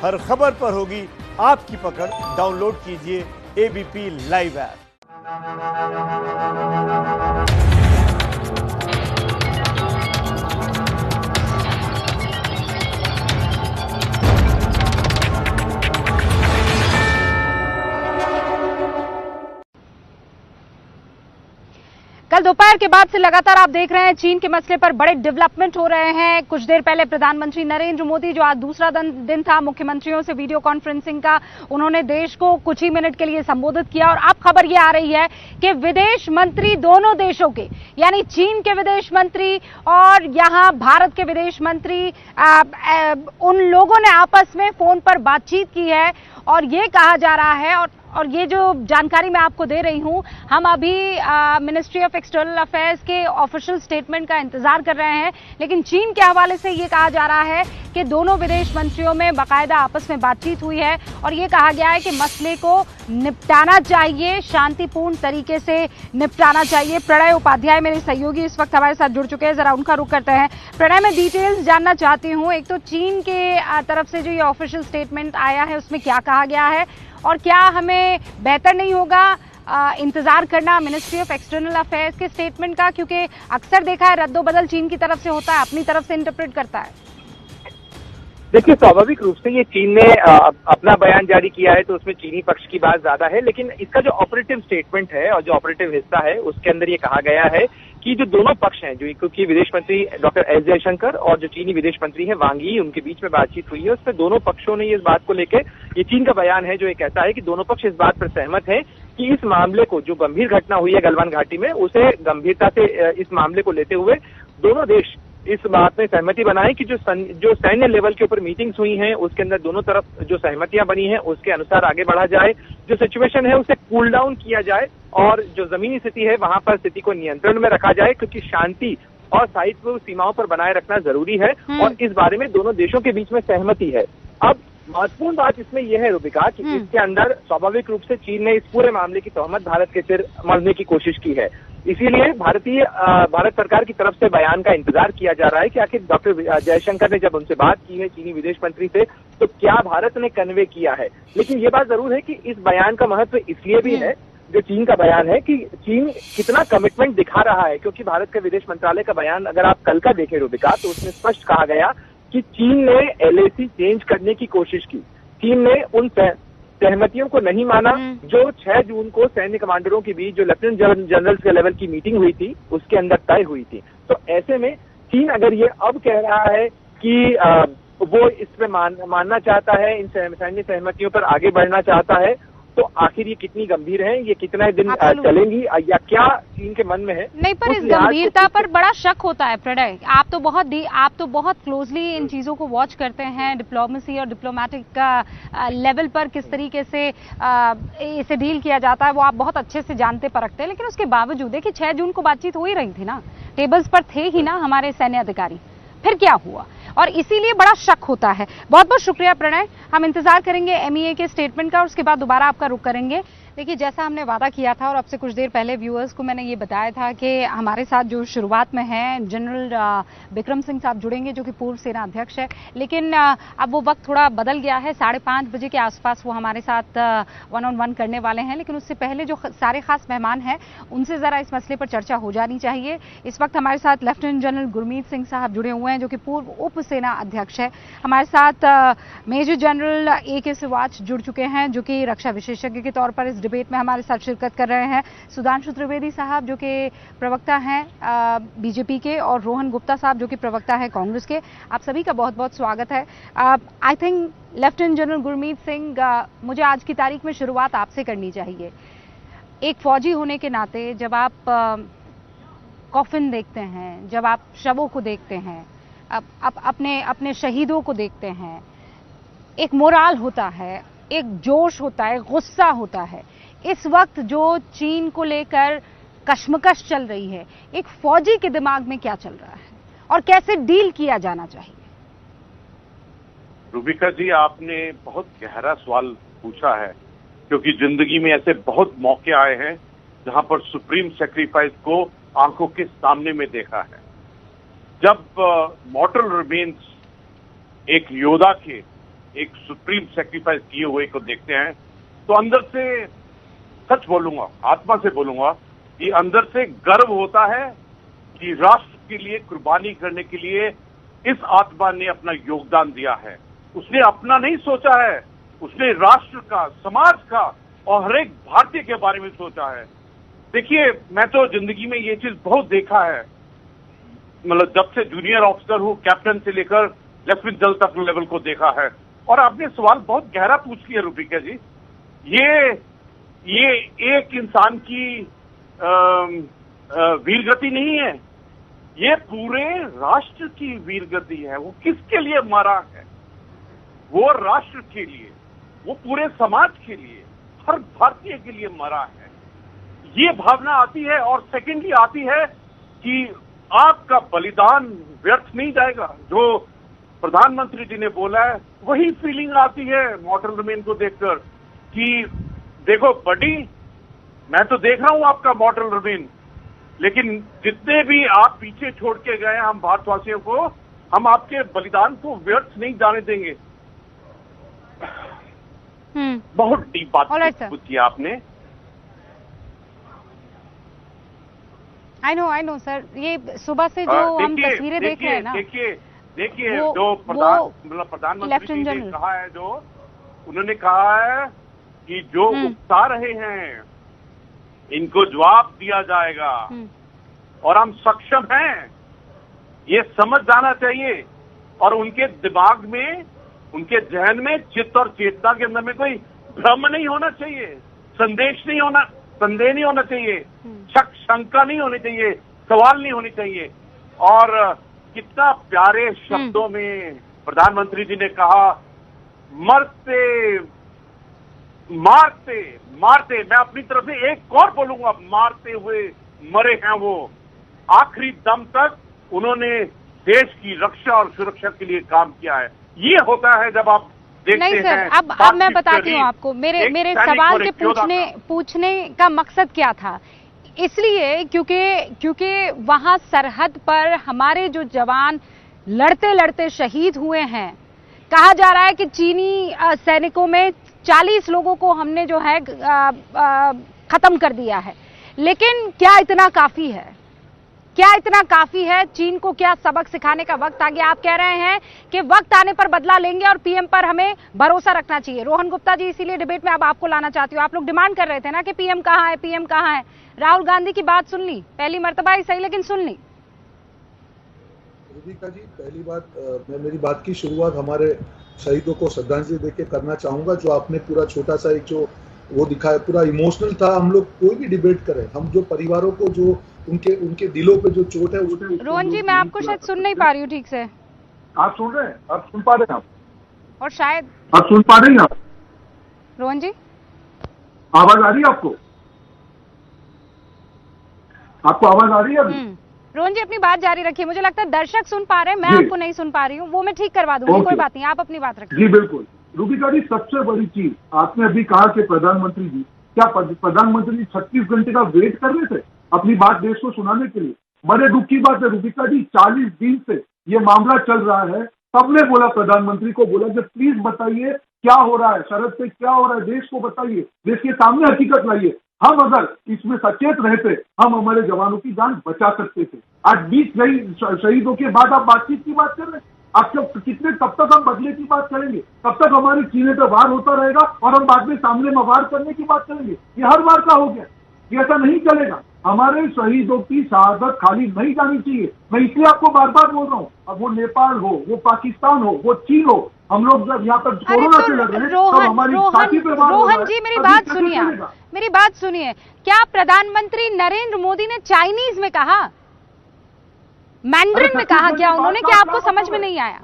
हर खबर पर होगी आपकी पकड़। डाउनलोड कीजिए एबीपी लाइव ऐप। कल दोपहर के बाद से लगातार आप देख रहे हैं चीन के मसले पर बड़े डेवलपमेंट हो रहे हैं। कुछ देर पहले प्रधानमंत्री नरेंद्र मोदी, जो आज दूसरा दिन था मुख्यमंत्रियों से वीडियो कॉन्फ्रेंसिंग का, उन्होंने देश को कुछ ही मिनट के लिए संबोधित किया। और अब खबर यह आ रही है कि विदेश मंत्री दोनों देशों के, यानी चीन के विदेश मंत्री और यहां भारत के विदेश मंत्री, उन लोगों ने आपस में फोन पर बातचीत की है। और ये कहा जा रहा है, और ये जो जानकारी मैं आपको दे रही हूं, हम अभी मिनिस्ट्री ऑफ एक्सटर्नल अफेयर्स के ऑफिशियल स्टेटमेंट का इंतजार कर रहे हैं, लेकिन चीन के हवाले से ये कहा जा रहा है कि दोनों विदेश मंत्रियों में बाकायदा आपस में बातचीत हुई है और ये कहा गया है कि मसले को निपटाना चाहिए, शांतिपूर्ण तरीके से निपटाना चाहिए। प्रणय उपाध्याय मेरे सहयोगी इस वक्त हमारे साथ जुड़ चुके हैं, जरा उनका रुख करते हैं। प्रणय, मैं डिटेल्स जानना चाहती हूँ। एक तो चीन के तरफ से जो ये ऑफिशियल स्टेटमेंट आया है उसमें क्या कहा गया है, और क्या हमें बेहतर नहीं होगा इंतजार करना मिनिस्ट्री ऑफ एक्सटर्नल अफेयर्स के स्टेटमेंट का, क्योंकि अक्सर देखा है रद्दोबदल चीन की तरफ से होता है, अपनी तरफ से इंटरप्रेट करता है। देखिए, स्वाभाविक रूप से ये चीन ने अपना बयान जारी किया है तो उसमें चीनी पक्ष की बात ज्यादा है, लेकिन इसका जो ऑपरेटिव स्टेटमेंट है और जो ऑपरेटिव हिस्सा है उसके अंदर ये कहा गया है कि जो दोनों पक्ष हैं, जो क्योंकि विदेश मंत्री डॉक्टर एस जयशंकर और जो चीनी विदेश मंत्री हैं वांग यी, उनके बीच में बातचीत हुई है। उसमें दोनों पक्षों ने इस बात को लेकर, ये चीन का बयान है जो ये कहता है कि दोनों पक्ष इस बात पर सहमत हैं कि इस मामले को, जो गंभीर घटना हुई है गलवान घाटी में, उसे गंभीरता से इस मामले को लेते हुए दोनों देश इस बात में सहमति बनाए कि जो सैन्य लेवल के ऊपर मीटिंग्स हुई हैं उसके अंदर दोनों तरफ जो सहमतियां बनी हैं उसके अनुसार आगे बढ़ा जाए, जो सिचुएशन है उसे कूल डाउन किया जाए और जो जमीनी स्थिति है वहां पर स्थिति को नियंत्रण में रखा जाए, क्योंकि शांति और स्थायित्व सीमाओं पर बनाए रखना जरूरी है और इस बारे में दोनों देशों के बीच में सहमति है। अब महत्वपूर्ण बात इसमें यह है रुबिका कि इसके अंदर स्वाभाविक रूप से चीन ने इस पूरे मामले की तहमत भारत के सिर मढ़ने की कोशिश की है। इसीलिए भारत सरकार की तरफ से बयान का इंतजार किया जा रहा है कि आखिर डॉक्टर जयशंकर ने जब उनसे बात की है चीनी विदेश मंत्री से, तो क्या भारत ने कन्वे किया है। लेकिन ये बात जरूर है कि इस बयान का महत्व इसलिए भी है, जो चीन का बयान है, कि चीन कितना कमिटमेंट दिखा रहा है, क्योंकि भारत के विदेश मंत्रालय का बयान अगर आप कल का देखें रुबिका, तो उसमें स्पष्ट कहा गया कि चीन ने एलएसी चेंज करने की कोशिश की। चीन ने उन सहमतियों को नहीं माना जो 6 जून को सैन्य कमांडरों के बीच जो लेफ्टिनेंट जनरल के लेवल की मीटिंग हुई थी उसके अंदर तय हुई थी। तो ऐसे में चीन अगर ये अब कह रहा है कि वो इसमें मानना चाहता है, इन सैन्य सहमतियों पर आगे बढ़ना चाहता है, तो आखिर ये कितनी गंभीर है, ये कितने दिन चलेंगी या क्या चीन के मन में है। नहीं, पर इस गंभीरता पर बड़ा शक होता है प्रणय। आप तो बहुत क्लोजली इन चीजों को वॉच करते हैं, डिप्लोमेसी और डिप्लोमेटिक लेवल पर किस तरीके से इसे डील किया जाता है वो आप बहुत अच्छे से जानते परखते हैं। लेकिन उसके बावजूद देखिए 6 जून को बातचीत हो ही रही थी ना, टेबल्स पर थे ही ना हमारे सैन्य अधिकारी, फिर क्या हुआ, और इसीलिए बड़ा शक होता है। बहुत बहुत शुक्रिया प्रणय, हम इंतजार करेंगे एमईए के स्टेटमेंट का और उसके बाद दोबारा आपका रुख करेंगे। देखिए, जैसा हमने वादा किया था और अब से कुछ देर पहले व्यूअर्स को मैंने ये बताया था कि हमारे साथ जो शुरुआत में है जनरल विक्रम सिंह साहब जुड़ेंगे, जो कि पूर्व सेना अध्यक्ष है, लेकिन अब वो वक्त थोड़ा बदल गया है। 5:30 बजे के आसपास वो हमारे साथ 1-on-1 करने वाले हैं, लेकिन उससे पहले जो सारे खास मेहमान हैं उनसे जरा इस मसले पर चर्चा हो जानी चाहिए। इस वक्त हमारे साथ लेफ्टिनेंट जनरल गुरमीत सिंह साहब जुड़े हुए हैं, जो कि पूर्व उप सेना अध्यक्ष है। हमारे साथ मेजर जनरल AK सिवाच जुड़ चुके हैं, जो कि रक्षा विशेषज्ञ के तौर पर इस डिबेट में हमारे साथ शिरकत कर रहे हैं। सुधांशु त्रिवेदी साहब, जो कि प्रवक्ता हैं बीजेपी के, और रोहन गुप्ता साहब, जो कि प्रवक्ता है कांग्रेस के। आप सभी का बहुत बहुत स्वागत है। I think lieutenant general Gurmeet Singh, मुझे आज की तारीख में शुरुआत आपसे करनी चाहिए। एक फौजी होने के नाते जब आप कॉफिन देखते हैं, जब आप शवों को देखते हैं, अपने शहीदों को देखते हैं, एक मोराल होता है, एक जोश होता है, गुस्सा होता है। इस वक्त जो चीन को लेकर कश्मकश चल रही है, एक फौजी के दिमाग में क्या चल रहा है और कैसे डील किया जाना चाहिए? रुबिका जी, आपने बहुत गहरा सवाल पूछा है, क्योंकि जिंदगी में ऐसे बहुत मौके आए हैं जहां पर सुप्रीम सैक्रिफाइस को आंखों के सामने में देखा है। जब मॉर्टल रिमेन्स एक योद्धा के एक सुप्रीम सेक्रीफाइस किए हुए को देखते हैं तो अंदर से, सच बोलूंगा, आत्मा से बोलूंगा, कि अंदर से गर्व होता है कि राष्ट्र के लिए कुर्बानी करने के लिए इस आत्मा ने अपना योगदान दिया है। उसने अपना नहीं सोचा है, उसने राष्ट्र का, समाज का और हर एक भारतीय के बारे में सोचा है। देखिए, मैं तो जिंदगी में ये चीज बहुत देखा है, मतलब जब से जूनियर ऑफिसर हूँ, कैप्टन से लेकर लेफ्टिनेंट जनरल तक लेवल को देखा है। और आपने सवाल बहुत गहरा पूछ लिया रूपिका जी। ये एक इंसान की वीरगति नहीं है, ये पूरे राष्ट्र की वीरगति है। वो किसके लिए मरा है? वो राष्ट्र के लिए, वो पूरे समाज के लिए, हर भारतीय के लिए मरा है। ये भावना आती है। और सेकेंडली आती है कि आपका बलिदान व्यर्थ नहीं जाएगा। जो प्रधानमंत्री जी ने बोला है वही फीलिंग आती है मॉर्टल रिमेन को देखकर कि देखो बडी, मैं तो देख रहा हूं आपका मॉर्टल रिमेन, लेकिन जितने भी आप पीछे छोड़ के गए हम भारतवासियों को, हम आपके बलिदान को व्यर्थ नहीं जाने देंगे। बहुत डीप बात पूछी आपने। आई नो सर, ये सुबह से जो हम तस्वीरें देख रहे हैं ना, देखिए जो प्रधानमंत्री जी ने कहा है, जो उन्होंने कहा है कि जो उकसा रहे हैं इनको जवाब दिया जाएगा और हम सक्षम हैं, ये समझ जाना चाहिए। और उनके दिमाग में, उनके जहन में, चित्त और चेतना के अंदर में कोई भ्रम नहीं होना चाहिए, संदेह नहीं होना चाहिए, शक शंका नहीं होनी चाहिए, सवाल नहीं होनी चाहिए। और कितना प्यारे शब्दों में प्रधानमंत्री जी ने कहा, मरते मारते मारते, मैं अपनी तरफ से एक और बोलूंगा, मारते हुए मरे हैं वो। आखिरी दम तक उन्होंने देश की रक्षा और सुरक्षा के लिए काम किया है। ये होता है जब आप देखते नहीं सर, हैं। अब मैं बताती हूँ आपको, मेरे सवाल के पूछने का मकसद क्या था। इसलिए क्योंकि वहां सरहद पर हमारे जो जवान लड़ते लड़ते शहीद हुए हैं। कहा जा रहा है कि चीनी सैनिकों में 40 लोगों को हमने जो है खत्म कर दिया है। लेकिन क्या इतना काफी है? क्या इतना काफी है? चीन को क्या सबक सिखाने का वक्त आ गया? आप कह रहे हैं कि वक्त आने पर बदला लेंगे और पीएम पर हमें भरोसा रखना चाहिए। रोहन गुप्ता जी, इसीलिए डिबेट में अब आपको लाना चाहती हूँ। आप लोग डिमांड कर रहे थे ना कि पीएम कहाँ है, पीएम कहाँ है। राहुल गांधी की बात सुन ली, पहली मर्तबा ही सही, लेकिन सुन ली। रूबिका जी, पहली बात, मैं मेरी बात की शुरुआत हमारे शहीदों को श्रद्धांजलि देके करना चाहूंगा। जो आपने पूरा छोटा सा एक जो वो दिखाया, पूरा इमोशनल था। हम लोग कोई भी डिबेट करें, हम जो परिवारों को, जो उनके दिलों पे जो चोट है, वो रोहन जी, मैं आपको शायद सुन नहीं पा रही हूँ ठीक से। आप सुन रहे हैं? आप सुन पा रहे हैं? आप और शायद आप सुन पा रहे हैं? आप रोहन जी, आवाज आ रही है आपको? आपको आवाज आ रही है अभी? रोहन जी, अपनी बात जारी रखिए। मुझे लगता है दर्शक सुन पा रहे हैं, मैं आपको नहीं सुन पा रही हूँ। वो मैं ठीक करवा दूंगी, कोई बात नहीं, आप अपनी बात रखिए। जी बिल्कुल। रूबिका जी, सबसे बड़ी चीज आपने अभी कहा कि प्रधानमंत्री जी, क्या प्रधानमंत्री जी 36 घंटे का वेट कर रहे थे अपनी बात देश को सुनाने के लिए? बड़े दुख की बात है रूबिका जी, 40 दिन से ये मामला चल रहा है। सबने बोला, प्रधानमंत्री को बोला कि प्लीज बताइए क्या हो रहा है, सरहद पे क्या हो रहा है, देश को बताइए, देश के सामने हकीकत लाइए। हम अगर इसमें सचेत रहते, हम हमारे जवानों की जान बचा सकते थे। आज 20 शहीदों के बाद आप बातचीत की बात कर रहे हैं। आप कितने, तब तक हम बदले की बात करेंगे, तब तक हमारे सीने पे वार होता रहेगा और हम बाद में सामने में वार करने की बात करेंगे। ये हर बार का हो गया, ये ऐसा नहीं चलेगा। हमारे शहीदों की शहादत खाली नहीं जानी चाहिए। मैं इसलिए आपको बार बार बोल रहा हूँ, अब वो नेपाल हो, वो पाकिस्तान हो, वो चीन हो, हम लोग जब यहाँ पर कोरोना से लड़ रहे हैं तो हमारी छाती पे वार हो रहा है। रोहन जी, मेरी बात सुनिए। क्या प्रधाधानमंत्री नरेंद्र मोदी ने चाइनीज में कहा, मैंड्रिन में कहा क्या उन्होंने? क्या आपको समझ में नहीं आया?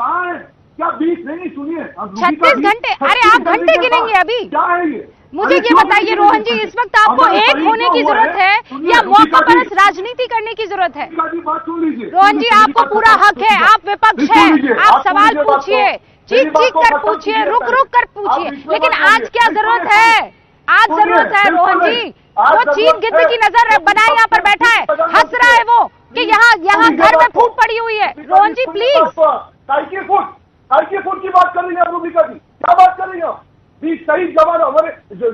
क्या 20 नहीं, सुनिए, 36 घंटे? अरे आप घंटे गिनेंगे अभी? क्या है ये? मुझे ये बताइए रोहन जी, इस वक्त आपको एक होने की जरूरत है या मौका परस्त राजनीति करने की जरूरत है? रोहन जी, आपको पूरा हक है, आप विपक्ष है, आप सवाल पूछिए, चीख कर पूछिए, रुक कर पूछिए, लेकिन आज क्या जरूरत है? आज जरूरत है रोहन जी, वो चीफ गिद्ध की नजर बनाए यहाँ पर बैठा है, हंस रहा है वो कि यहाँ घर में फूट पड़ी हुई है। रोहन जी प्लीज, फूट की बात कर रही है रूबिका जी। क्या बात कर रही है? 20 शहीद जवान, हमारे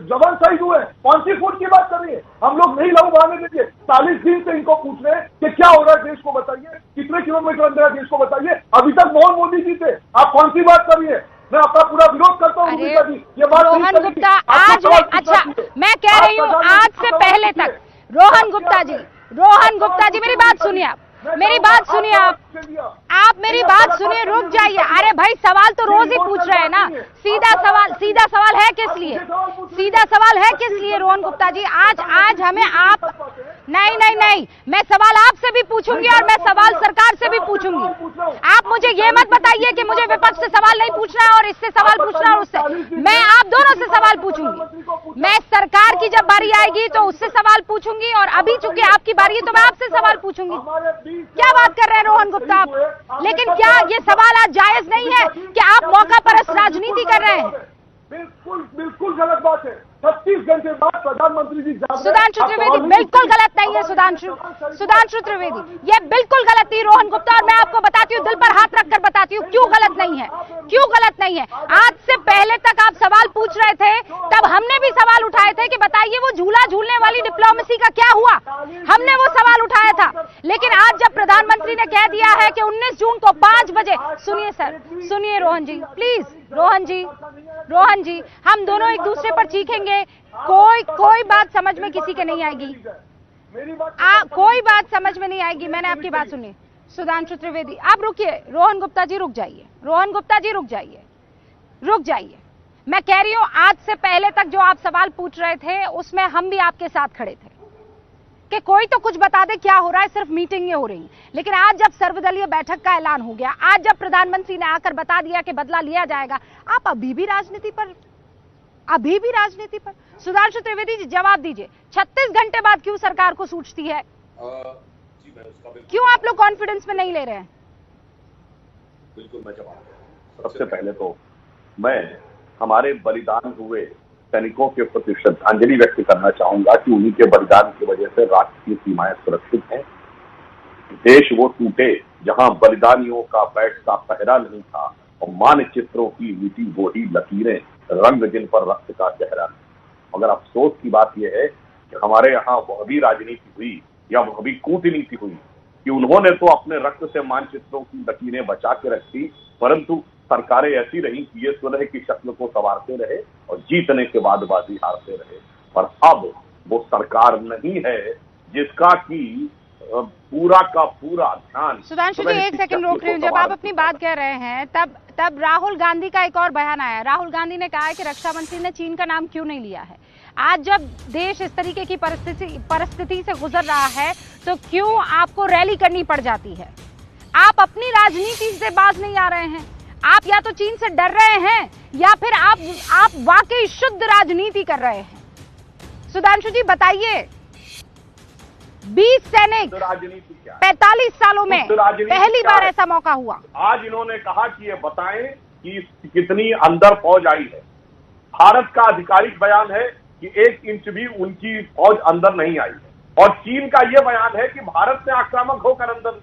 जवान शहीद हुए, कौन सी फूट की बात कर रही है? हम लोग नहीं लहू बहाने देंगे। 40 दिन से इनको पूछ रहे हैं कि क्या हो रहा है देश को बताइए, कितने किलोमीटर अंदर है देश को बताइए। अभी तक मोहन मोदी जी थे, आप कौन सी बात कर रही है? मैं अपना पूरा विरोध करता हूँ रूबिका जी, ये बात नहीं रोहन करेगी। गुप्ता, आपको आज सवाल अच्छा पूछना चाहिए। मैं कह रही हूँ आज से पहले तक रोहन गुप्ता जी मेरी बात सुनिए, आप मेरी बात सुनिए, आप मेरी बात सुनिए, रुक जाइए। अरे भाई सवाल तो रोज ही पूछ रहे हैं ना, सीधा सवाल है किस लिए, सीधा सवाल है किस लिए रोहन गुप्ता जी? आज हमें आप नहीं, मैं सवाल आपसे भी पूछूंगी और मैं सवाल सरकार से भी पूछूंगी। आप मुझे ये मत बताइए कि मुझे विपक्ष से सवाल नहीं पूछना है और इससे सवाल पूछना है और उससे, मैं आप दोनों से सवाल पूछूंगी। मैं सरकार की जब बारी आएगी तो उससे सवाल पूछूंगी और अभी चूंकि आपकी बारी है तो मैं आपसे सवाल पूछूंगी। क्या बात कर रहे हैं रोहन गुप्ता आप? लेकिन क्या ये सवाल आज जायज नहीं है कि आप मौका परस्त राजनीति कर रहे हैं? बिल्कुल गलत बात है। 36 घंटे बाद प्रधानमंत्री जी सुधांशु त्रिवेदी, बिल्कुल गलत नहीं है सुधांशु त्रिवेदी, ये बिल्कुल गलत नहीं रोहन गुप्ता। और मैं आपको बताती हूँ, दिल पर हाथ रखकर बताती हूँ क्यों गलत नहीं है। आज से पहले तक आप सवाल पूछ रहे थे, तब हमने भी सवाल उठाए थे कि बताइए वो झूला झूलने वाली डिप्लोमेसी का क्या हुआ, हमने वो सवाल उठाया था। लेकिन आज जब प्रधानमंत्री ने कह दिया है कि 19 जून को 5 बजे, सुनिए रोहन जी प्लीज, रोहन जी हम दोनों एक दूसरे पर चीखेंगे, कोई बात समझ में किसी के नहीं आएगी, कोई बात समझ में नहीं आएगी। मैंने आपकी बात सुनी। सुधांशु त्रिवेदी आप रुकिए, रोहन गुप्ता जी रुक जाइए, मैं कह रही हूं आज से पहले तक जो आप सवाल पूछ रहे थे उसमें हम भी आपके साथ खड़े थे कि कोई तो कुछ बता दे क्या हो रहा है, सिर्फ मीटिंगें हो रही। लेकिन आज जब सर्वदलीय बैठक का ऐलान हो गया, आज जब प्रधानमंत्री ने आकर बता दिया कि बदला लिया जाएगा, आप अभी भी राजनीति पर सुधांशु त्रिवेदी जी जवाब दीजिए। 36 घंटे बाद क्यों सरकार को सूझती है? क्यों आप लोग कॉन्फिडेंस में नहीं ले रहे हैं? बिल्कुल मैं जवाब दूंगा। सबसे पहले तो मैं हमारे बलिदान हुए सैनिकों के प्रति श्रद्धांजलि व्यक्त करना चाहूंगा कि उन्हीं के बलिदान की वजह से राष्ट्र की सीमाएं सुरक्षित हैं। देश वो टूटे जहां बलिदानियों का बैठ का पहरा नहीं था और मानचित्रों की मिटी वो ही लकीरें, रंग जिन पर रक्त का चेहरा। मगर अफसोस की बात यह है कि हमारे यहाँ वह भी राजनीति हुई या वह भी कूटनीति हुई कि उन्होंने तो अपने रक्त से मानचित्रों की लकीरें बचा के रखी, परंतु सरकारें ऐसी रही कि ये सुलह की शक्ल को संवारते रहे और जीतने के बाद बाजी हारते रहे। पर अब वो सरकार नहीं है जिसका कि पूरा का पूरा ध्यान। सुधांशु जी एक सेकंड रोक रही हूँ, जब आप अपनी बात कह रहे हैं तब राहुल गांधी का एक और बयान आया। राहुल गांधी ने कहा है कि रक्षा मंत्री ने चीन का नाम क्यों नहीं लिया है। आज जब देश इस तरीके की परिस्थिति से गुजर रहा है तो क्यों आपको रैली करनी पड़ जाती है? आप अपनी राजनीति से बाज नहीं आ रहे हैं। आप या तो चीन से डर रहे हैं या फिर आप वाकई शुद्ध राजनीति कर रहे हैं। सुधांशु जी बताइए, 20 सैनिक 45 सालों में पहली बार ऐसा मौका हुआ। आज इन्होंने कहा कि ये बताएं कि कितनी अंदर फौज आई है। भारत का आधिकारिक बयान है कि 1 इंच भी उनकी फौज अंदर नहीं आई है और चीन का ये बयान है कि भारत ने आक्रामक होकर अंदर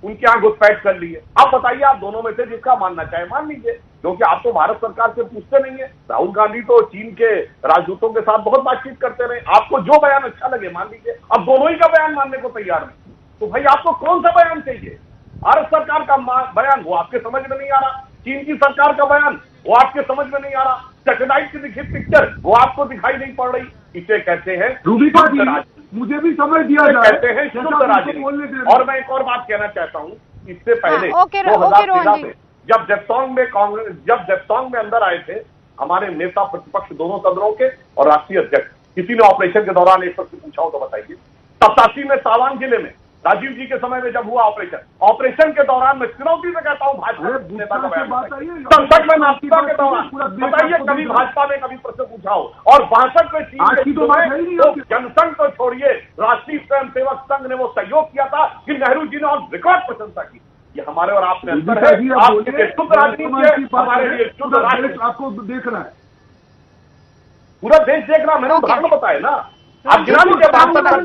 उनके यहाँ घुसपैठ कर ली है। आप बताइए, आप दोनों में से जिसका मानना चाहे मान लीजिए, क्योंकि आप तो भारत सरकार से पूछते नहीं है। राहुल गांधी तो चीन के राजदूतों के साथ बहुत बातचीत करते रहे। आपको जो बयान अच्छा लगे मान लीजिए। अब दोनों ही का बयान मानने को तैयार नहीं, तो भाई आपको कौन सा बयान चाहिए? भारत सरकार का बयान वो आपके समझ में नहीं आ रहा, चीन की सरकार का बयान वो आपके समझ में नहीं आ रहा, सैटेलाइट की दिखी पिक्चर वो आपको दिखाई नहीं पड़ रही। इसे कहते हैं रूबिका जी, मुझे भी समझ दिया जाए, कहते हैं शुद्ध राजनीति। और मैं एक और बात कहना चाहता हूँ, इससे पहले 2013 में जब जेप्सोंग में अंदर आए थे हमारे नेता प्रतिपक्ष दोनों सदनों के और राष्ट्रीय अध्यक्ष, किसी ने ऑपरेशन के दौरान एक शख्स पूछा हो तो बताइए। 87 में तवांग जिले में राजीव जी के समय में जब हुआ ऑपरेशन के दौरान मैं चुनौती से कहता हूँ भाजपा नेता का बयान, संसद में नागरिकता के दौरान बताइए कभी भाजपा ने कभी प्रश्न पूछा हो। और 62 में चीन तो जनसंघ तो छोड़िए, राष्ट्रीय स्वयंसेवक संघ ने वो सहयोग किया था कि नेहरू जी ने और रिकॉर्ड प्रशंसा की। ये हमारे और आपने अंतर है। आपके शुद्ध राजनीति है, हमारे लिए शुद्ध राजनीति। आपको देखना है, पूरा देश देख रहा, मैंने उदाहरण बताया ना। आप गिरा लीजिए आप सवाल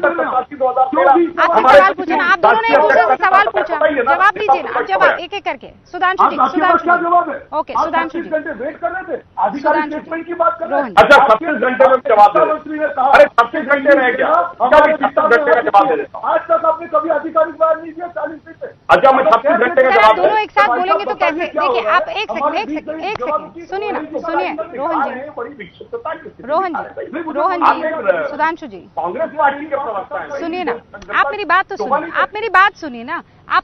पूछे ना, आप दोनों ने एक दूसरे से सवाल पूछा, जवाब दीजिए ना, आप जवाब एक एक करके। सुधांशु जी, क्या जवाब है? ओके, सुधांशु जी, 36 घंटे वेट कर रहे थे, आधिकारिक स्टेटमेंट की बात कर रहे हैं। अच्छा 36 घंटे में जवाब दे रहे हैं। अरे 36 घंटे रहे क्या? क्या मैं 36 घंटे का जवाब दे देता हूँ? आज तक आपने कभी आधिकारिक बयान नहीं दिया 40 दिन से। अच्छा मैं 36 घंटे का सर, आप जवाब दोनों दे एक साथ बोलेंगे तो कैसे? देखिए आप एक सेकंड सुनिए ना, सुनिए रोहन जी, बड़ी विक्षिप्तता रोहन जी, सुधांशु जी, कांग्रेस पार्टी के प्रवक्ता हैं। सुनिए ना, आप मेरी बात तो सुनिए, आप मेरी बात सुनिए ना, आप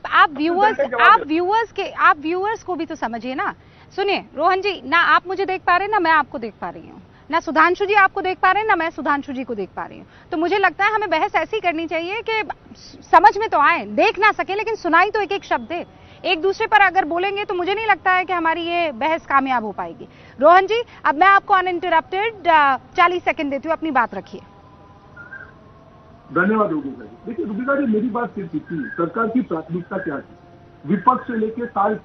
व्यूअर्स को भी तो समझिए ना। सुनिए रोहन जी, ना आप मुझे देख पा रहे हैं ना मैं आपको देख पा रही हूँ, ना सुधांशु जी आपको देख पा रहे हैं ना मैं सुधांशु जी को देख पा रही हूँ। तो मुझे लगता है हमें बहस ऐसी करनी चाहिए कि समझ में तो आए, देख ना सके लेकिन सुनाई तो एक एक शब्द दे। एक दूसरे पर अगर बोलेंगे तो मुझे नहीं लगता है कि हमारी ये बहस कामयाब हो पाएगी। रोहन जी, अब मैं आपको अनइंटरप्टेड 40 सेकंड देती हूँ, अपनी बात रखिए। धन्यवाद रूबिका जी। देखिए रूबिका जी, मेरी बात सिर्फ इतनी, सरकार की प्राथमिकता क्या थी? विपक्ष से लेकर सारे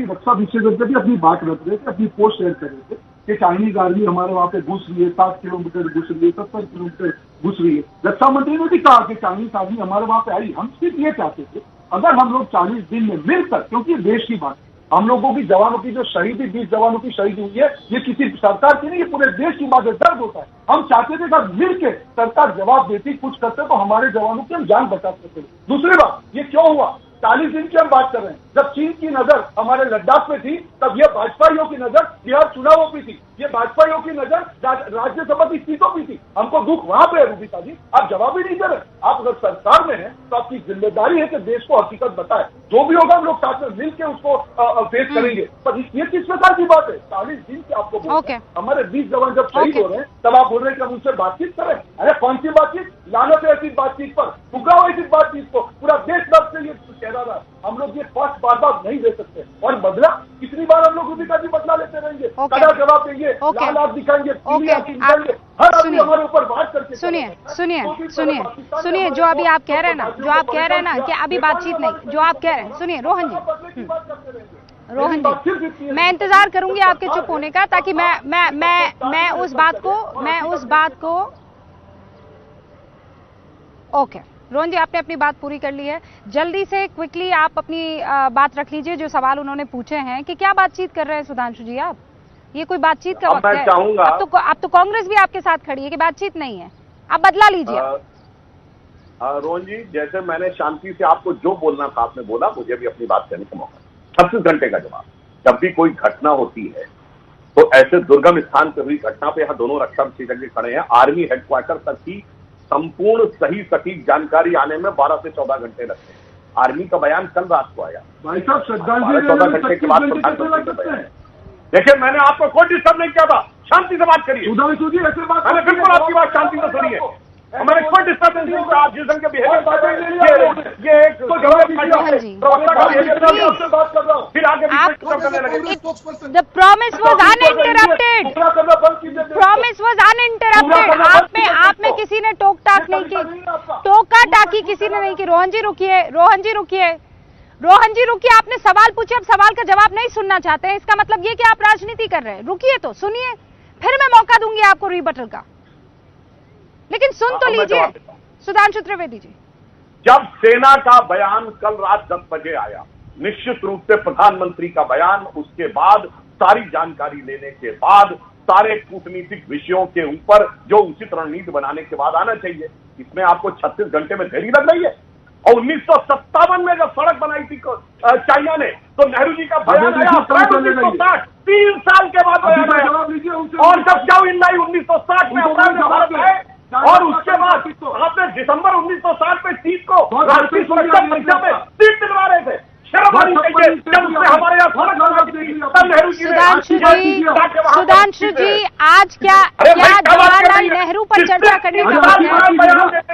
रक्षा विशेषज्ञ भी अपनी बात रख रहे थे, अपनी पोस्ट शेयर कर रहे थे कि चाइनीज आर्मी हमारे वहां पे घुस रही है, 7 किलोमीटर घुस रही है, 70 किलोमीटर घुस रही है। रक्षा मंत्री ने भी कहा कि चाइनीज आर्मी हमारे वहां पे आई। हम सिर्फ ये चाहते थे अगर हम लोग 40 दिन में मिलकर, क्योंकि देश की बात, हम लोगों की जवानों की जो शहीदी, 20 जवानों की शहीदी हुई है, ये किसी सरकार की नहीं, ये पूरे देश की बात है, दर्द होता है। हम चाहते थे अगर मिलकर सरकार जवाब देती, कुछ करते तो हमारे जवानों की हम जान बचा सकते थे। दूसरी बात, ये क्यों हुआ? 40 दिन की हम बात कर रहे हैं। जब चीन की नजर हमारे लद्दाख में थी, तब ये भाजपाइयों की नजर बिहार चुनावों की थी, ये भाजपाइयों की नजर राज्यसभा की सीटों की थी। हमको दुख वहां पे है रूबिका जी, आप जवाब ही नहीं दे रहे। आप अगर सरकार में हैं तो आपकी जिम्मेदारी है कि देश को हकीकत बताए। जो भी होगा हम लोग साथ में मिलकर उसको फेस करेंगे। पर ये किस प्रकार की बात है? 40 दिन की आपको बोलते हैं। हमारे 20 जवान जब शहीद हो रहे हैं तब आप बोल रहे हैं कि हम उनसे बातचीत करें। अरे कौन सी बातचीत? लानत है ऐसी बातचीत पर, टुकड़ाओ ऐसी बातचीत को। पूरा देश दर्द से ये कह रहा था। हम लोग ये कष्ट बार बार नहीं दे सकते। और बदला कितनी बार हम लोग रूबिका जी बदला लेते रहेंगे? कड़ा जवाब देंगे, लाल आग दिखाएंगे, हर आदमी हमारे ऊपर बात करके। सुनिए जो अभी आप कह रहे हैं ना, कि अभी बातचीत नहीं, जो आप कह रहे हैं, सुनिए रोहन जी, मैं इंतजार करूंगी आपके चुप होने का, ताकि मैं उस बात को ओके। रोहन जी, आपने अपनी बात पूरी कर ली है। जल्दी से क्विकली आप अपनी बात रख लीजिए, जो सवाल उन्होंने पूछे हैं कि क्या बातचीत कर रहे हैं सुधांशु जी आप? ये कोई बातचीत का वक्त है? अब तो कांग्रेस भी आपके साथ खड़ी है कि बातचीत नहीं है, आप बदला लीजिए। रोहन जी, जैसे मैंने शांति से आपको जो बोलना था आपने बोला, मुझे भी अपनी बात कहने का मौका। 36 घंटे का जवाब। जब भी कोई घटना होती है तो ऐसे दुर्गम स्थान पर हुई घटना पे यहाँ दोनों रक्षा विशेषज्ञ खड़े हैं। आर्मी हेडक्वार्टर तक की संपूर्ण सही सटीक जानकारी आने में 12 से 14 घंटे लगते हैं। आर्मी का बयान कल रात को आया। भाई साहब, श्रद्धांजलि 14 घंटे के बाद प्रधानमंत्री। देखिए, मैंने आपको कोई डिस्टर्ब नहीं किया था, शांति से बात करिए। मैंने बिल्कुल आपकी बात शांति से सुनी है। हमारे कोई डिस्टर्ब नहीं होगा। आप जिस ढंग के बिहेवियर ये एक फिर आगे करने लगे। The promise was uninterrupted. Promise was uninterrupted. आप में किसी ने टोक टाक नहीं की, टोका टाकी किसी ने नहीं की। रोहन जी रुकिए। आपने सवाल पूछे, अब सवाल का जवाब नहीं सुनना चाहते हैं, इसका मतलब ये कि आप राजनीति कर रहे हैं। रुकिए तो सुनिए, फिर मैं मौका दूंगी आपको रिबटल का, लेकिन सुन तो लीजिए। सुधांशु त्रिवेदी जी, जब सेना का बयान कल रात 10 बजे आया, निश्चित रूप से प्रधानमंत्री का बयान, उसके बाद सारी जानकारी लेने के बाद, सारे कूटनीतिक विषयों के ऊपर जो उचित रणनीति बनाने के बाद आना चाहिए। इसमें आपको 36 घंटे में देरी लग रही है। और 1957 में जब सड़क बनाई थी चाइना ने, तो नेहरू जी का बयान आया 1960, 3 साल के बाद बयान आया। और जब चाउइन लाई 1960 में भारत आए, और उसके बाद आपने दिसंबर 1960 में सीट को राष्ट्रीय सुरक्षा परिषद में सीट दिलवा रहे थे। शर्म आनी चाहिए। जब उसने हमारे यहाँ सड़क बनाई थी, तब नेहरू जी सुधांशु जी, आज क्या जवाहरलाल नेहरू पर चर्चा करने का बात है?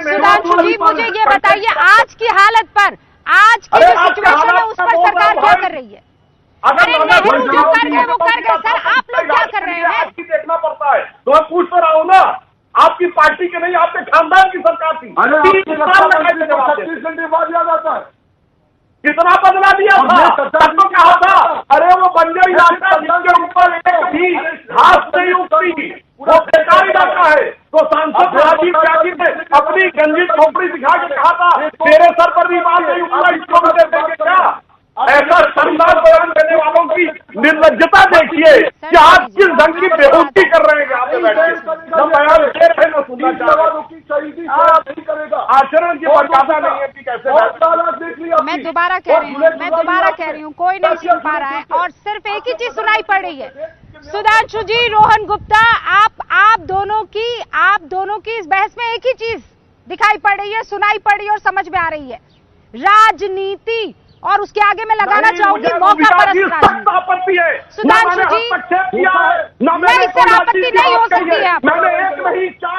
सुधांशु जी, मुझे ये बताइए, आज की हालत पर, आज की जो सिचुएशन है, उस पर सरकार क्या कर रही है? अरे नेहरू जो कर गए वो कर गए सर, आप लोग क्या कर रहे हैं? देखना पड़ता है। तो मैं पूछ तो रहा हूँ ना, आपकी पार्टी के नहीं, आपके खानदान की सरकार थी। 36 घंटे बाद याद आता है। कितना बदला दिया था? कहा था, अरे वो बंजर इलाका जिसके ऊपर एक भी घास नहीं उगती जाती, वो बेकार इलाका है। तो सांसद राजीव त्यागी ने अपनी गंजी खोपड़ी दिखा के कहा था तेरे सर पर भी बाल नहीं उठा, इसको भी देंगे क्या? ऐसा शानदार बयान देने वालों की निर्लज्जता देखिए कि आप किस ढंग की बेहोशी कर रहे हैं यहाँ पे बैठे, न बयान दे रहे न सुनना चाह रहे। आचरण की मर्यादा नहीं है कि कैसे। मैं दोबारा कह रही हूँ कोई नहीं सुन पा रहा है और सिर्फ एक ही चीज सुनाई पड़ रही है। सुधांशु जी, रोहन गुप्ता, आप दोनों की इस बहस में एक ही चीज दिखाई पड़ रही है, सुनाई पड़ रही है और समझ में आ रही है, राजनीति। और उसके आगे मैं लगाना चाहूंगी मौका परस्त आपत्ति है। सुधांशु जी, नहीं सर, आपत्ति नहीं हो सकती है।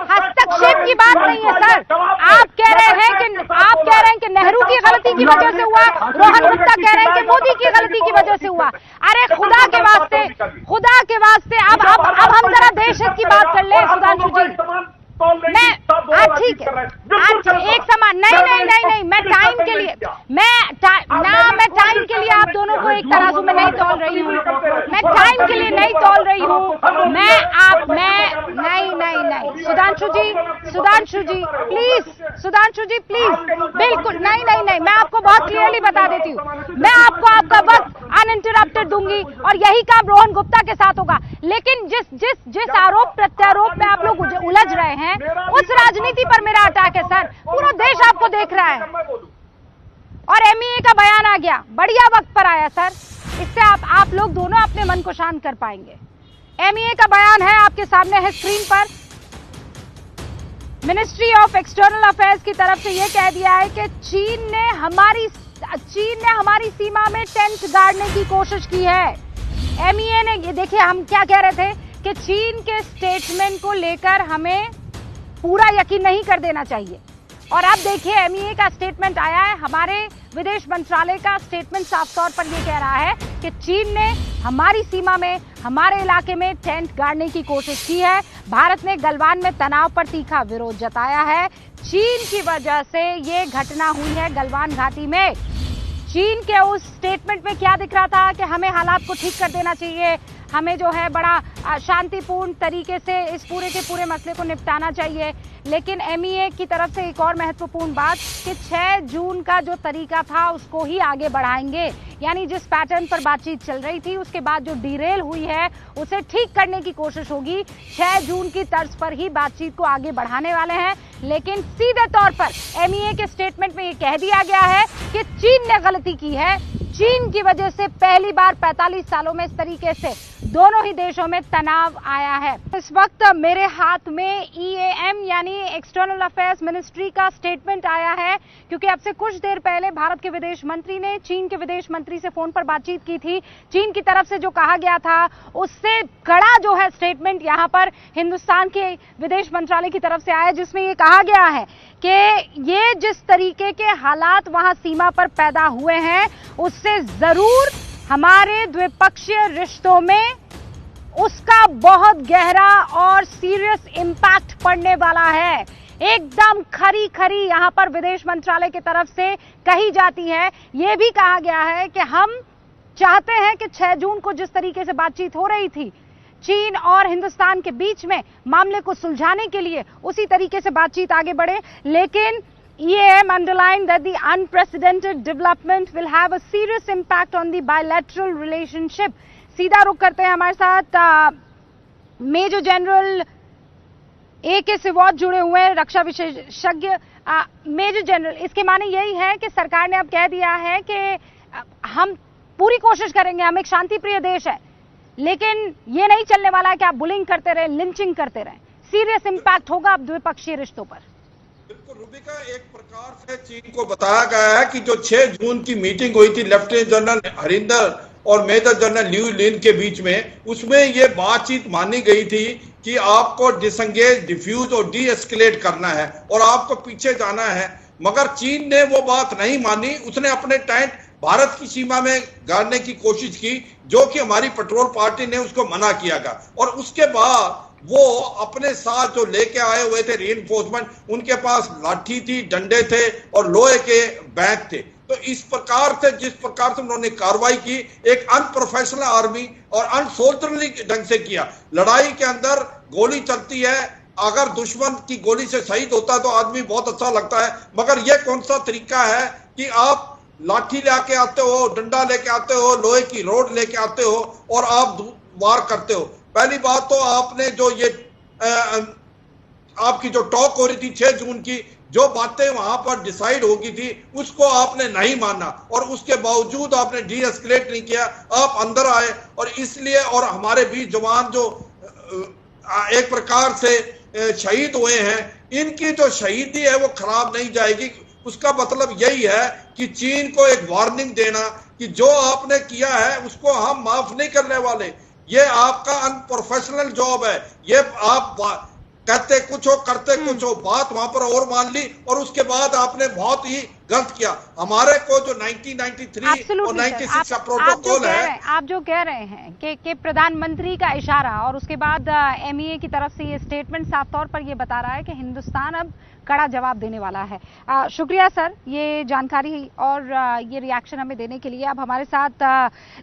हस्तक्षेप की बात नहीं है सर। आप कह रहे हैं कि नेहरू की गलती की वजह से हुआ, रोहन गुप्ता कह रहे हैं कि मोदी की गलती की वजह से हुआ। अरे खुदा के वास्ते अब हम जरा देश हित की बात कर ले सुधांशु जी। ठीक है, एक समान नहीं, मैं टाइम के लिए आप दोनों को एक तराजू में नहीं तौल रही हूँ, मैं टाइम के लिए नहीं तौल रही हूँ। नहीं सुधांशु जी प्लीज, बिल्कुल नहीं, मैं आपको बहुत क्लियरली बता देती हूँ, मैं आपको आपका वक्त अनइंटरप्टेड दूंगी और यही काम रोहन गुप्ता के साथ होगा। लेकिन जिस आरोप प्रत्यारोप में आप लोग उलझ रहे हैं, उस राजनीति पर मेरा अटैक है सर। पूरा देश आपको देख रहा है और एमईए का बयान आ गया, बढ़िया वक्त पर आया सर। इससे आप लोग दोनों अपने मन को शांत कर पाएंगे। एमईए का बयान है, आपके सामने है स्क्रीन पर। मिनिस्ट्री ऑफ एक्सटर्नल अफेयर्स की तरफ से यह कह दिया है कि चीन ने हमारी सीमा में टेंट गाड़ने की कोशिश की है। एमईए ने, ये देखिए, हम क्या कह रहे थे कि चीन के स्टेटमेंट को लेकर हमें पूरा यकीन नहीं कर देना चाहिए, और अब देखिए एमईए का स्टेटमेंट आया है। हमारे विदेश मंत्रालय का स्टेटमेंट साफ तौर पर यह कह रहा है कि चीन ने हमारी सीमा में, हमारे इलाके में टेंट गाड़ने की कोशिश की है। भारत ने गलवान में तनाव पर तीखा विरोध जताया है। चीन की वजह से ये घटना हुई है गलवान घाटी में। चीन के उस स्टेटमेंट में क्या दिख रहा था कि हमें हालात को ठीक कर देना चाहिए, हमें जो है बड़ा शांतिपूर्ण तरीके से इस पूरे के पूरे मसले को निपटाना चाहिए। लेकिन एमईए की तरफ से एक और महत्वपूर्ण बात कि 6 जून का जो तरीका था उसको ही आगे बढ़ाएंगे, यानी जिस पैटर्न पर बातचीत चल रही थी उसके बाद जो डिरेल हुई है उसे ठीक करने की कोशिश होगी। 6 जून की तर्ज पर ही बातचीत को आगे बढ़ाने वाले हैं। लेकिन सीधे तौर पर एमईए के स्टेटमेंट में ये कह दिया गया है कि चीन ने गलती की है। चीन की वजह से पहली बार 45 सालों में इस तरीके से दोनों ही देशों में तनाव आया है। इस वक्त मेरे हाथ में ईएएम यानी एक्सटर्नल अफेयर्स मिनिस्ट्री का स्टेटमेंट आया है, क्योंकि अब से कुछ देर पहले भारत के विदेश मंत्री ने चीन के विदेश मंत्री से फोन पर बातचीत की थी। चीन की तरफ से जो कहा गया था उससे कड़ा जो है स्टेटमेंट यहाँ पर हिंदुस्तान के विदेश मंत्रालय की तरफ से आया, जिसमें ये कहा गया है कि ये जिस तरीके के हालात वहां सीमा पर पैदा हुए हैं उससे जरूर हमारे द्विपक्षीय रिश्तों में उसका बहुत गहरा और सीरियस इंपैक्ट पड़ने वाला है। एकदम खरी खरी यहां पर विदेश मंत्रालय की तरफ से कही जाती है। यह भी कहा गया है कि हम चाहते हैं कि 6 जून को जिस तरीके से बातचीत हो रही थी चीन और हिंदुस्तान के बीच में मामले को सुलझाने के लिए, उसी तरीके से बातचीत आगे बढ़े। लेकिन EAM underlined that the unprecedented development will have a serious impact on the bilateral relationship. सीधा रुख करते हैं हमारे साथ मेजर जनरल AK सिवॉत जुड़े हुए हैं, रक्षा विशेषज्ञ। मेजर जनरल, इसके माने यही है कि सरकार ने अब कह दिया है कि हम पूरी कोशिश करेंगे, हम एक शांति प्रिय देश है, लेकिन ये नहीं चलने वाला है कि आप बुलिंग करते रहे, लिंचिंग करते रहे। सीरियस इंपैक्ट होगा अब द्विपक्षीय रिश्तों पर। बिल्कुल रूबिका, एक प्रकार से चीन को बताया गया है कि जो 6 जून की मीटिंग हुई थी लेफ्टिनेंट जनरल हरिंदर और मेजर जनरल ल्यू लिन के बीच में, उसमें ये बातचीत मानी गई थी कि आपको डिसंगेज, डिफ्यूज और डी एस्केलेट करना है और आपको पीछे जाना है। मगर चीन ने वो बात नहीं मानी, उसने अपने टेंट भारत की सीमा में गाड़ने की कोशिश की, जो कि हमारी पेट्रोल पार्टी ने उसको मना किया गया। और उसके बाद वो अपने साथ जो लेके आए हुए थे रीइंफोर्समेंट, उनके पास लाठी थी, डंडे थे और लोहे के बैग थे। तो इस प्रकार से जिस प्रकार से उन्होंने कार्रवाई की, एक अनप्रोफेशनल आर्मी और अनसोल्जरली ढंग से किया। लड़ाई के अंदर गोली चलती है, अगर दुश्मन की गोली से शहीद होता है तो आदमी बहुत अच्छा लगता है, मगर यह कौन सा तरीका है कि आप लाठी लेके आते हो, डंडा लेके आते हो, लोहे की रोड लेके आते हो और आप वार करते हो। पहली बात तो आपने जो ये आपकी जो टॉक हो रही थी 6 जून की, जो बातें वहां पर डिसाइड होगी थी उसको आपने नहीं माना और उसके बावजूद आपने डी एस्केलेट नहीं किया, आप अंदर आए और इसलिए और हमारे बीच जवान जो एक प्रकार से शहीद हुए हैं, इनकी जो शहीदी है वो खराब नहीं जाएगी। उसका मतलब यही है कि चीन को एक वार्निंग देना कि जो आपने किया है उसको हम माफ नहीं करने वाले। ये आपका अनप्रोफेशनल जॉब है, ये आप कहते कुछ हो करते कुछ हो, बात वहां पर और मान ली और उसके बाद आपने बहुत ही गलत किया। हमारे को जो 1993 और 96 का प्रोटोकॉल है, आप जो कह रहे हैं कि प्रधानमंत्री का इशारा और उसके बाद एमईए की तरफ से ये स्टेटमेंट साफ तौर पर ये बता रहा है कि हिंदुस्तान अब कड़ा जवाब देने वाला है। शुक्रिया सर ये जानकारी और ये रिएक्शन हमें देने के लिए। अब हमारे साथ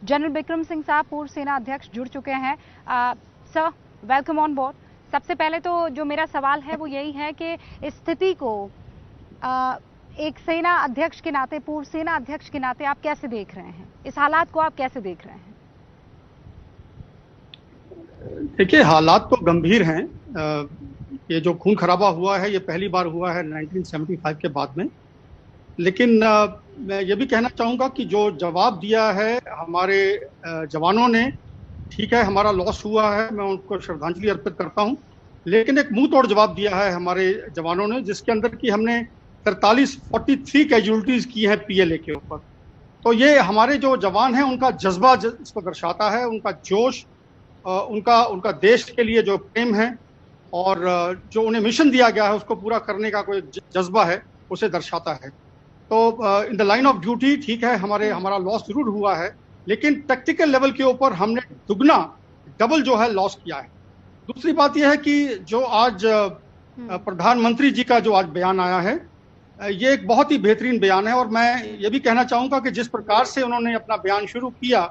जनरल बिक्रम सिंह साहब, पूर्व सेना अध्यक्ष, जुड़ चुके हैं। Sir welcome on board. सबसे पहले तो जो मेरा सवाल है वो यही है कि इस स्थिति को एक सेना अध्यक्ष के नाते, पूर्व सेना अध्यक्ष के नाते आप कैसे देख रहे हैं? इस हालात को आप कैसे देख रहे हैं? देखिए, हालात तो गंभीर हैं। ये जो खून खराबा हुआ है ये पहली बार हुआ है 1975 के बाद में। लेकिन मैं ये भी कहना चाहूँगा कि जो जवाब दिया है हमारे जवानों ने, ठीक है, हमारा लॉस हुआ है, मैं उनको श्रद्धांजलि अर्पित करता हूं, लेकिन एक मुंह तोड़ जवाब दिया है हमारे जवानों ने, जिसके अंदर कि हमने 43 कैजुअलिटीज की हैं पीएलए के ऊपर। तो ये हमारे जो जवान हैं उनका जज्बा इसको दर्शाता है, उनका जोश, उनका देश के लिए जो प्रेम है और जो उन्हें मिशन दिया गया है उसको पूरा करने का कोई जज्बा है, उसे दर्शाता है। तो in the line of duty ठीक है, हमारा लॉस जरूर हुआ है, लेकिन टैक्टिकल लेवल के ऊपर हमने दुगना, डबल जो है लॉस किया है। दूसरी बात यह है कि जो आज प्रधानमंत्री जी का जो आज बयान आया है, ये एक बहुत ही बेहतरीन बयान है और मैं ये भी कहना चाहूँगा कि जिस प्रकार से उन्होंने अपना बयान शुरू किया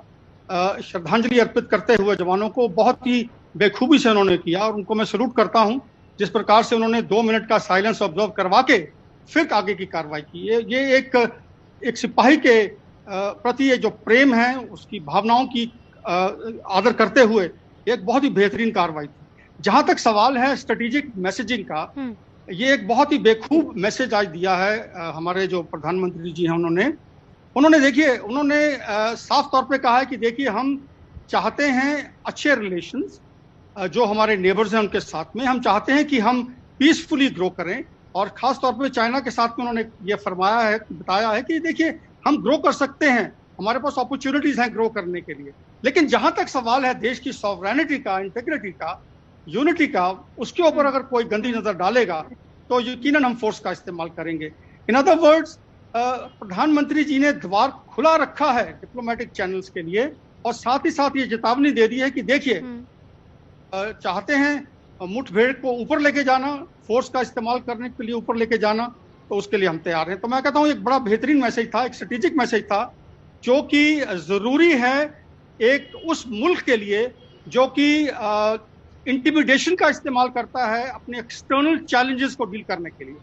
श्रद्धांजलि अर्पित करते हुए जवानों को, बहुत ही बेखूबी से उन्होंने किया और उनको मैं सल्यूट करता हूँ। जिस प्रकार से उन्होंने 2 मिनट का साइलेंस ऑब्जर्व करवा के फिर आगे की कार्रवाई की, ये एक सिपाही के प्रति ये जो प्रेम है, उसकी भावनाओं की आदर करते हुए एक बहुत ही बेहतरीन कार्रवाई थी। जहां तक सवाल है स्ट्रेटेजिक मैसेजिंग का, ये एक बहुत ही बेखूब मैसेज आज दिया है हमारे जो प्रधानमंत्री जी हैं। उन्होंने देखिए, उन्होंने साफ तौर पे कहा है कि देखिए, हम चाहते हैं अच्छे रिलेशंस जो हमारे नेबर्स हैं उनके साथ में, हम चाहते हैं कि हम पीसफुली ग्रो करें और खास तौर पे चाइना के साथ में उन्होंने ये फरमाया है, बताया है कि देखिए हम ग्रो कर सकते हैं, हमारे पास अपॉर्चुनिटीज हैं ग्रो करने के लिए। लेकिन जहां तक सवाल है देश की सॉवरेनिटी का, इंटीग्रिटी का, यूनिटी का, उसके ऊपर अगर कोई गंदी नजर डालेगा तो यकीनन हम फोर्स का इस्तेमाल करेंगे। इन अदर वर्ड्स, प्रधानमंत्री जी ने द्वार खुला रखा है डिप्लोमेटिक चैनल्स के लिए और साथ ही साथ ये चेतावनी दे दी है कि देखिए, चाहते हैं मुठभेड़ को ऊपर लेके जाना, फोर्स का इस्तेमाल करने के लिए ऊपर लेके जाना, तो उसके लिए हम तैयार हैं। तो मैं कहता हूँ एक बड़ा बेहतरीन मैसेज था, एक स्ट्रेटेजिक मैसेज था, जो कि जरूरी है एक उस मुल्क के लिए जो कि इंटिमिडेशन का इस्तेमाल करता है अपने एक्सटर्नल चैलेंजेस को डील करने के लिए।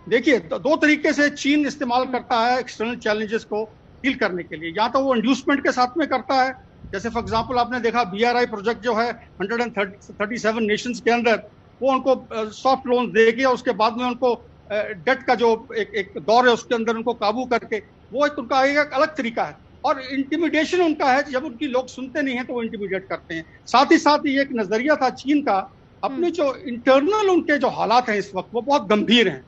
देखिए, 2 तरीके से चीन इस्तेमाल करता है एक्सटर्नल चैलेंजेस को डील करने के लिए। या तो वो इंड्यूसमेंट के साथ में करता है, जैसे फॉर एग्जांपल आपने देखा BRI प्रोजेक्ट जो है 137 नेशंस के अंदर, वो उनको सॉफ्ट लोन देके और उसके बाद में उनको डेट का जो एक दौर है उसके अंदर उनको काबू करके, वो एक उनका एक अलग तरीका है। और इंटिमिडेशन उनका है, जब उनकी लोग सुनते नहीं है तो वो इंटिमिडेट करते हैं। साथ ही साथ ये एक नजरिया था चीन का, अपने जो इंटरनल उनके जो हालात हैं इस वक्त वो बहुत गंभीर हैं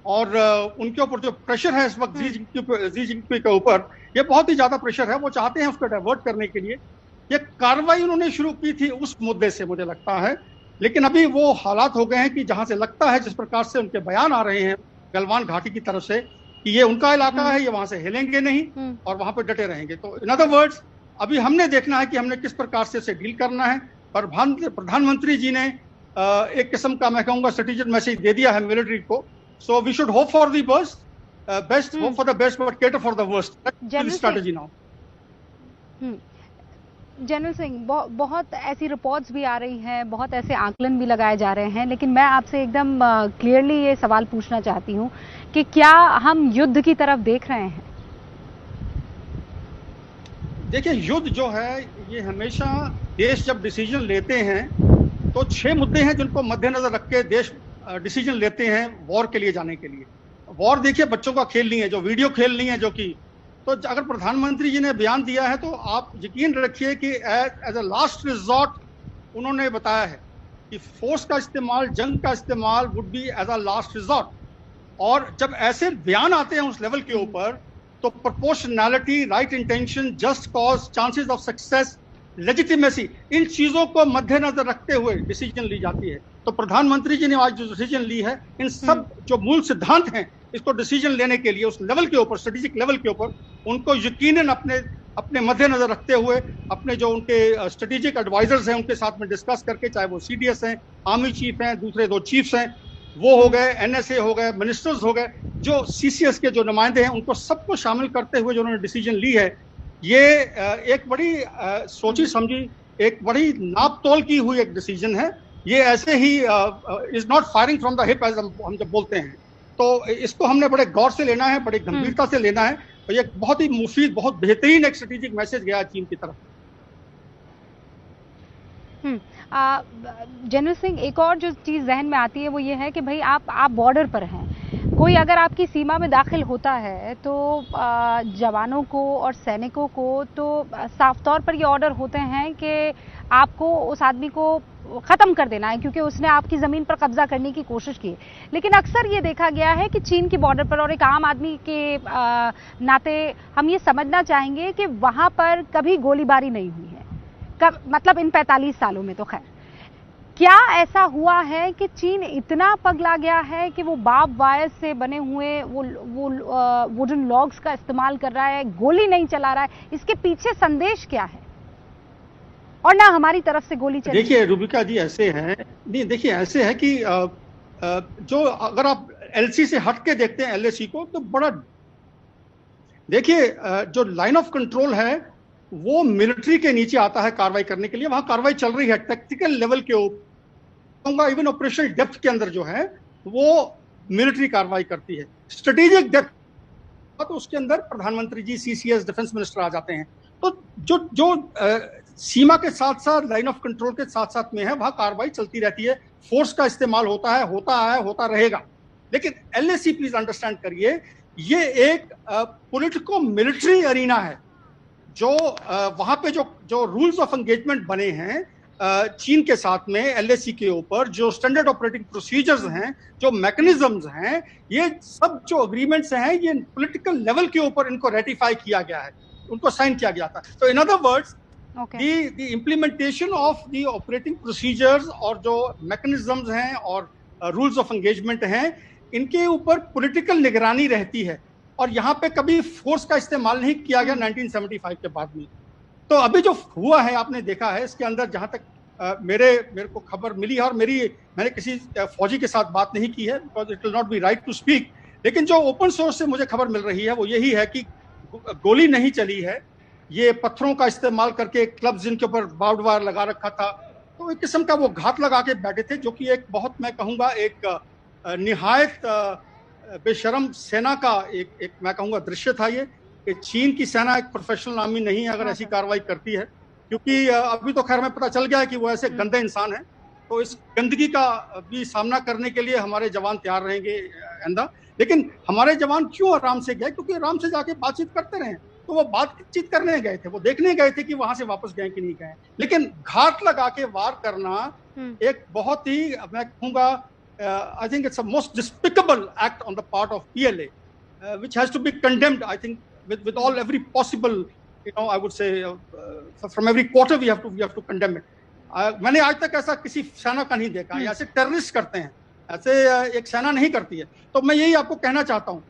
और उनके ऊपर जो प्रेशर है इस वक्त जी जिनपिंग के ऊपर, ये बहुत ही ज्यादा प्रेशर है। वो चाहते हैं उसको डाइवर्ट करने के लिए ये कार्रवाई उन्होंने शुरू की थी उस मुद्दे से, मुझे लगता है। लेकिन अभी वो हालात हो गए हैं कि जहां से लगता है, जिस प्रकार से उनके बयान आ रहे हैं गलवान घाटी की तरफ से, कि ये उनका इलाका है, ये वहां से हिलेंगे नहीं और वहां पर डटे रहेंगे। तो इन अदर वर्ड्स, अभी हमने देखना है कि हमने किस प्रकार से इसे डील करना है। पर प्रधानमंत्री जी ने एक किस्म का, मैं कहूँगा, स्ट्रेटेजिक मैसेज दे दिया है मिलिट्री को। So we should hope for the best best, hope for the best but cater for the worst, strategy now. General Singh, बहुत ऐसी रिपोर्ट्स भी आ रही हैं, बहुत ऐसे आकलन भी लगाए जा रहे हैं, लेकिन मैं आपसे एकदम क्लियरली ये सवाल पूछना चाहती हूँ कि क्या हम युद्ध की तरफ देख रहे हैं? देखिए, युद्ध जो है ये हमेशा देश जब डिसीजन लेते हैं तो 6 मुद्दे हैं जिनको मद्देनजर रख के देश डिसीजन लेते हैं वॉर के लिए जाने के लिए। वॉर देखिए बच्चों का खेल नहीं है, जो वीडियो खेल नहीं है, जो कि तो अगर प्रधानमंत्री जी ने बयान दिया है तो आप यकीन रखिए कि एज अ लास्ट रिजॉर्ट उन्होंने बताया है कि फोर्स का इस्तेमाल, जंग का इस्तेमाल would be as a last resort. और जब ऐसे बयान आते हैं उस लेवल के ऊपर तो proportionality, right intention, just cause, chances of success, legitimacy, इन चीजों को मद्देनजर रखते हुए डिसीजन ली जाती है। तो प्रधानमंत्री जी ने आज जो डिसीजन ली है, इन सब जो मूल सिद्धांत हैं इसको डिसीजन लेने के लिए उस लेवल के ऊपर, स्ट्रेटेजिक लेवल के ऊपर, उनको यकीनन अपने मद्देनजर रखते हुए अपने जो उनके स्ट्रेटेजिक एडवाइजर्स हैं उनके साथ में डिस्कस करके, चाहे वो CDS हैं, आर्मी चीफ हैं, दूसरे 2 चीफ्स हैं, वो हो गए, NSA हो गए, मिनिस्टर्स हो गए, जो CCS के जो नुमाइंदे हैं, उनको सबको शामिल करते हुए जो उन्होंने डिसीजन ली है, ये एक बड़ी सोची समझी, एक बड़ी नाप तोल की हुई एक डिसीजन है। ये ऐसे ही is not firing from the hip, as हम जब बोलते हैं, तो इसको हमने बड़े गौर से लेना है, बड़ी गंभीरता से लेना है। और ये बहुत ही मुफीद, बहुत बेहतरीन एक स्ट्रेटेजिक मैसेज गया चीन की तरफ। जनरल सिंह, एक और जो चीज जहन में आती है वो ये है कि भाई आप बॉर्डर पर हैं, कोई अगर आपकी सीमा में दाखिल होता है तो जवानों को और सैनिकों को तो साफ तौर पर ये ऑर्डर होते हैं कि आपको उस आदमी को खत्म कर देना है क्योंकि उसने आपकी जमीन पर कब्जा करने की कोशिश की। लेकिन अक्सर ये देखा गया है कि चीन की बॉर्डर पर, और एक आम आदमी के नाते हम ये समझना चाहेंगे कि वहां पर कभी गोलीबारी नहीं हुई है, मतलब इन 45 सालों में। तो खैर, क्या ऐसा हुआ है कि चीन इतना पगला गया है कि वो बार्ब वायर से बने हुए वो वुडन लॉग्स का इस्तेमाल कर रहा है, गोली नहीं चला रहा है? इसके पीछे संदेश क्या है? और ना हमारी तरफ से गोली चली। देखिए रूबिका जी, ऐसे हैं, नहीं देखिए ऐसे है कि जो अगर आप LC से हट के देखते हैं LAC को, तो बड़ा देखिए जो लाइन ऑफ कंट्रोल है वो मिलिट्री के नीचे आता है कार्रवाई करने के लिए। वहां कार्रवाई चल रही है टैक्टिकल लेवल के ऊपर, इवन ऑपरेशनल डेप्थ के अंदर जो है वो मिलिट्री कार्रवाई करती है। स्ट्रेटेजिक डेप्थ तो उसके अंदर प्रधानमंत्री जी, CCS, डिफेंस मिनिस्टर आ जाते हैं। तो जो सीमा के साथ साथ, लाइन ऑफ कंट्रोल के साथ साथ में है, वहां कार्रवाई चलती रहती है, फोर्स का इस्तेमाल होता है, होता रहेगा। लेकिन LAC प्लीज अंडरस्टैंड करिए, ये एक पॉलिटिको मिलिट्री अरीना है। जो वहां पे जो रूल्स ऑफ एंगेजमेंट बने हैं चीन के साथ में LAC के ऊपर, जो स्टैंडर्ड ऑपरेटिंग प्रोसीजर्स हैं, जो मैकेनिज्म्स हैं, ये सब जो अग्रीमेंट्स हैं, ये पॉलिटिकल लेवल के ऊपर इनको रेटिफाई किया गया है, उनको साइन किया गया था। तो in other words, the implementation of the operating procedures और जो mechanisms हैं और rules of engagement हैं, इनके ऊपर political निगरानी रहती है। और यहाँ पे कभी फोर्स का इस्तेमाल नहीं किया गया 1975 के बाद में। तो अभी जो हुआ है आपने देखा है, इसके अंदर जहाँ तक मेरे को खबर मिली है, और मैंने किसी फौजी के साथ बात नहीं की है, because it will not be right to speak, लेकिन जो ओपन सोर्स से मुझे खबर मिल रही है वो यही है कि गोली नहीं चली है, ये पत्थरों का इस्तेमाल करके क्लब्स जिनके ऊपर बार्ब्ड वायर लगा रखा था, तो एक किस्म का वो घात लगा के बैठे थे, जो कि एक बहुत, मैं कहूँगा, एक निहायत बेशरम सेना का एक मैं कहूँगा दृश्य था ये। कि चीन की सेना एक प्रोफेशनल आर्मी नहीं है अगर ऐसी कार्रवाई करती है, क्योंकि अभी तो खैर हमें पता चल गया है कि वो ऐसे गंदे इंसान हैं। तो इस गंदगी का भी सामना करने के लिए हमारे जवान तैयार रहेंगे आइंदा। लेकिन हमारे जवान क्यों आराम से गए? क्योंकि आराम से जाके बातचीत करते रहे। तो वो बातचीत करने गए थे, वो देखने गए थे कि वहां से वापस गए कि नहीं गए। लेकिन घात लगा के वार करना एक बहुत ही, मैं कहूँगा, I think it's a most despicable act on the part of PLA, which has to be condemned. I think with every possible, I would say, from every quarter we have to condemn it. मैंने आज तक ऐसा किसी सेना का नहीं देखा। ऐसे टेररिस्ट करते हैं, ऐसे एक सेना नहीं करती है। तो मैं यही आपको कहना चाहता हूँ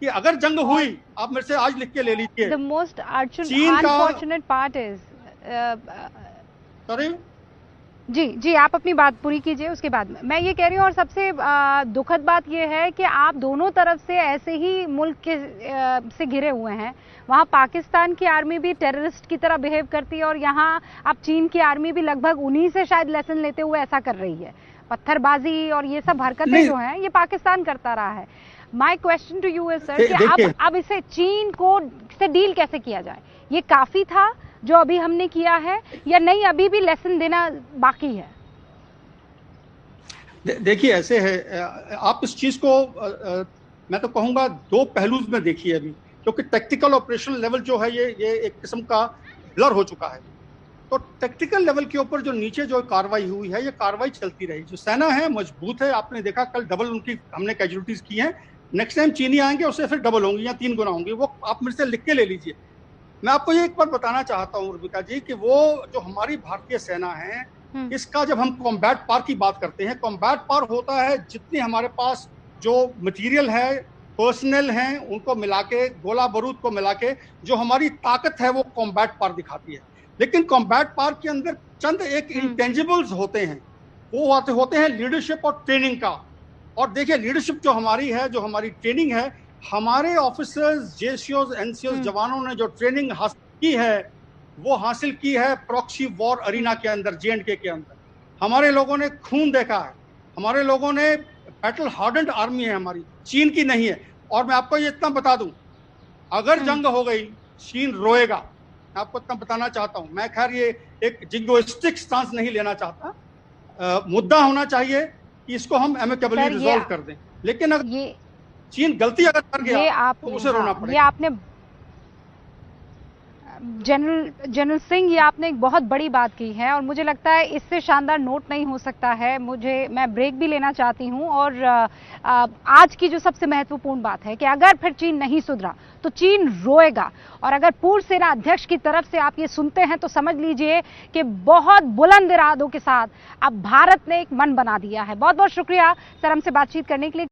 कि अगर जंग हुई, आप मेरे से आज लिख के ले लीजिए। The most unfortunate part is, sorry? जी जी, आप अपनी बात पूरी कीजिए, उसके बाद मैं ये कह रही हूँ। और सबसे दुखद बात ये है कि आप दोनों तरफ से ऐसे ही मुल्क के से घिरे हुए हैं। वहाँ पाकिस्तान की आर्मी भी टेररिस्ट की तरह बिहेव करती है और यहाँ अब चीन की आर्मी भी लगभग उन्हीं से शायद लेसन लेते हुए ऐसा कर रही है। पत्थरबाजी और ये सब हरकतें जो हैं ये पाकिस्तान करता रहा है। My question to you is sir कि अब इसे चीन को से डील कैसे किया जाए? ये काफी था जो अभी हमने किया है या नहीं, अभी भी लेसन देना बाकी है? देखिए ऐसे है, आप इस चीज को मैं तो कहूंगा दो पहलू में देखिए अभी, क्योंकि टैक्टिकल ऑपरेशन लेवल जो है ये एक किस्म का ब्लर हो चुका है। तो टैक्टिकल लेवल के ऊपर जो नीचे जो कार्रवाई हुई है, ये कार्रवाई चलती रही। जो सेना है मजबूत है, आपने देखा कल डबल उनकी हमने कैजुअलिटीज की हैं। नेक्स्ट टाइम चीनी आएंगे उससे फिर डबल होंगी या 3 गुना होंगी, वो आप मेरे से लिख के ले लीजिए। मैं आपको ये एक बात बताना चाहता हूँ रुबिका जी कि वो जो हमारी भारतीय सेना है, इसका जब हम कॉम्बैट पार की बात करते हैं, कॉम्बैट पार होता है जितनी हमारे पास जो मटेरियल है, पर्सनल हैं, उनको मिला के, गोला बारूद को मिला के जो हमारी ताकत है वो कॉम्बैट पार दिखाती है। लेकिन कॉम्बैट पार के अंदर चंद एक इंटेंजिबल्स होते हैं, वो होते हैं लीडरशिप और ट्रेनिंग का। और देखिए लीडरशिप जो हमारी है, जो हमारी ट्रेनिंग है, हमारे ऑफिसर्स, जेसीओज, एनसीओज जवानों ने जो ट्रेनिंग हासिल की है वो हासिल की है प्रॉक्सी वॉर अरीना के अंदर, J&K के अंदर। हमारे लोगों ने खून देखा है, हमारे लोगों ने बैटल हार्डेंड आर्मी है हमारी, चीन की नहीं है। और मैं आपको ये इतना बता दूं, अगर जंग हो गई चीन रोएगा, मैं आपको इतना बताना चाहता हूं। मैं खैर ये एक जिंगोइस्टिक स्टांस नहीं लेना चाहता, मुद्दा होना चाहिए कि इसको हम एमिकेबली रिजॉल्व कर दें। लेकिन अगर ये चीन गलती अगर कर गया तो उसे रोना पड़ेगा। ये आपने जनरल सिंह, ये आपने एक बहुत बड़ी बात की है और मुझे लगता है इससे शानदार नोट नहीं हो सकता है। मैं ब्रेक भी लेना चाहती हूं। और आज की जो सबसे महत्वपूर्ण बात है कि अगर फिर चीन नहीं सुधरा तो चीन रोएगा। और अगर पूर्व सेना अध्यक्ष की तरफ से आप ये सुनते हैं तो समझ लीजिए कि बहुत बुलंद इरादों के साथ अब भारत ने एक मन बना दिया है। बहुत बहुत शुक्रिया सर हमसे बातचीत करने के लिए।